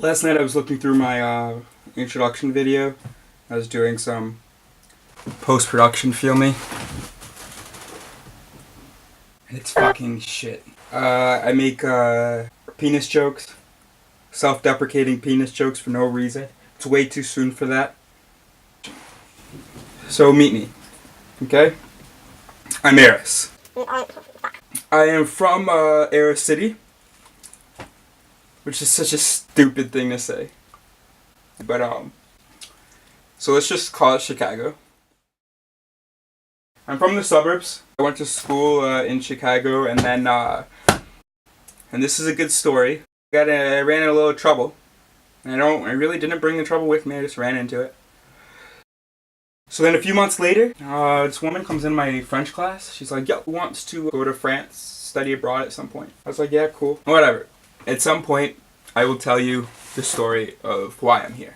Last night I was looking through my introduction video. I was doing some post-production, feel me? And it's fucking shit. I make penis jokes, self-deprecating penis jokes for no reason. It's way too soon for that. So meet me, okay? I'm Eris. I am from Eris City, which is such a stupid thing to say. But so let's just call it Chicago. I'm from the suburbs. I went to school in Chicago, and then and this is a good story. I ran into a little trouble. And I really didn't bring the trouble with me. I just ran into it. So then a few months later, this woman comes in my French class. She's like, yo, who wants to go to France, study abroad at some point? I was like, yeah, cool. Whatever. At some point, I will tell you the story of why I'm here.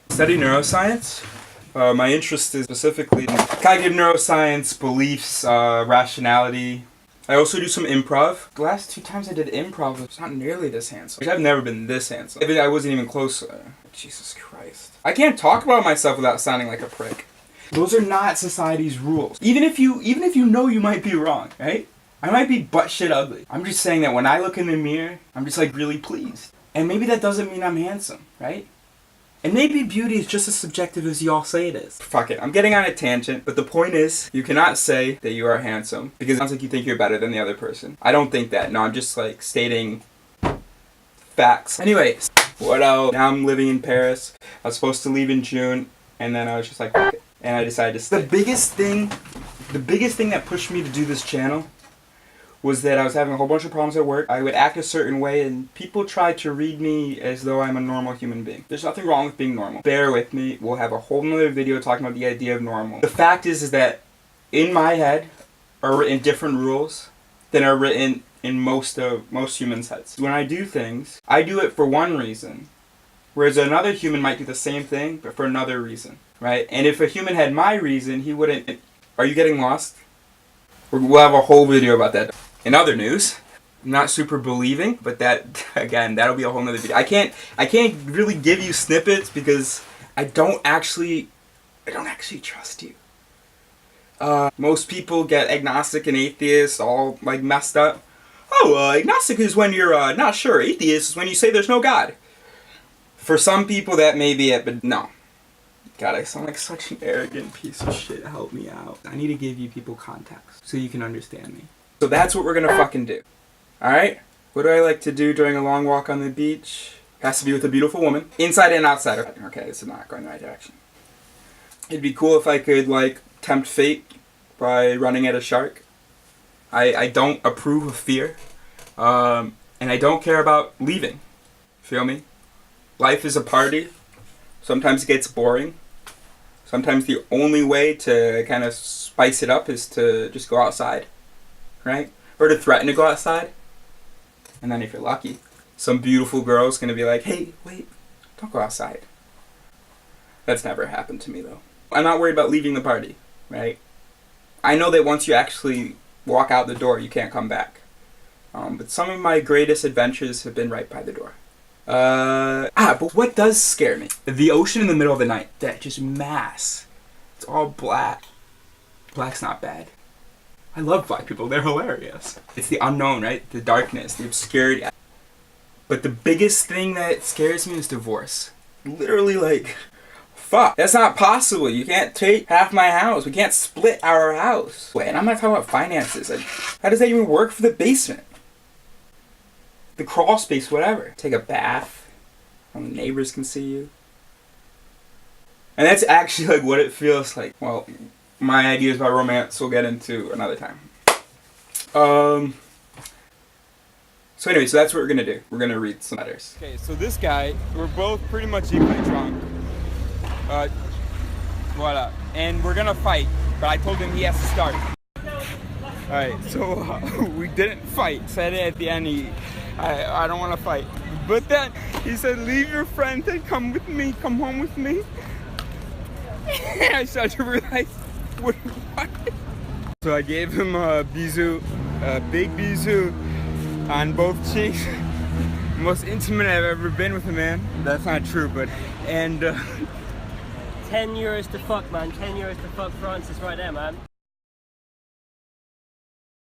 I study neuroscience. My interest is specifically in cognitive neuroscience, beliefs, rationality. I also do some improv. The last 2 times I did improv, it's not nearly this handsome. I've never been this handsome. I wasn't even close. Jesus Christ. I can't talk about myself without sounding like a prick. Those are not society's rules. Even if you know you might be wrong, right? I might be butt shit ugly. I'm just saying that when I look in the mirror, I'm just like really pleased. And maybe that doesn't mean I'm handsome, right? And maybe beauty is just as subjective as y'all say it is. Fuck it, I'm getting on a tangent, but the point is, you cannot say that you are handsome, because it sounds like you think you're better than the other person. I don't think that, no, I'm just like stating facts. Anyways, what else? Now I'm living in Paris. I was supposed to leave in June, and then I was just like, fuck it. And I decided to stay. The biggest thing that pushed me to do this channel was that I was having a whole bunch of problems at work. I would act a certain way, and people tried to read me as though I'm a normal human being. There's nothing wrong with being normal. Bear with me. We'll have a whole nother video talking about the idea of normal. The fact is that in my head are written different rules than are written in most humans' heads. When I do things, I do it for one reason, whereas another human might do the same thing, but for another reason, right? And if a human had my reason, he wouldn't... Are you getting lost? We'll have a whole video about that. In other news, I'm not super believing, but that, again, that'll be a whole nother video. I can't really give you snippets because I don't actually trust you. Most people get agnostic and atheist all like messed up. Oh, agnostic is when you're not sure. Atheist is when you say there's no God. For some people that may be it, but no. God, I sound like such an arrogant piece of shit. Help me out. I need to give you people context so you can understand me. So that's what we're gonna fucking do. Alright? What do I like to do during a long walk on the beach? Has to be with a beautiful woman. Inside and outside. Okay, this is not going the right direction. It'd be cool if I could, like, tempt fate by running at a shark. I don't approve of fear. And I don't care about leaving. Feel me? Life is a party. Sometimes it gets boring. Sometimes the only way to kind of spice it up is to just go outside. Right? Or to threaten to go outside. And then if you're lucky, some beautiful girl's gonna be like, hey, wait, don't go outside. That's never happened to me though. I'm not worried about leaving the party, right? I know that once you actually walk out the door, you can't come back. But some of my greatest adventures have been right by the door. But what does scare me? The ocean in the middle of the night. That just mass. It's all black. Black's not bad. I love black people, they're hilarious. It's the unknown, right? The darkness, the obscurity. But the biggest thing that scares me is divorce. Literally like, fuck, that's not possible. You can't take half my house. We can't split our house. Wait, and I'm not talking about finances. Like, how does that even work for the basement? The crawl space, whatever. Take a bath. The neighbors can see you. And that's actually like what it feels like. Well, my ideas about romance we'll get into another time. So anyway, so that's what we're gonna do. We're gonna read some letters. Okay, so this guy, we're both pretty much equally drunk. Voila. And we're gonna fight, but I told him he has to start. Alright, so we didn't fight. Said it at the end, I don't wanna fight. But then he said, leave your friends and come with me, come home with me. And I started to realize, what? So I gave him a bisou, a big bisou on both cheeks. most intimate I've ever been with a man. That's not true, but, and, 10 euros to fuck, man. 10 euros to fuck Francis right there, man.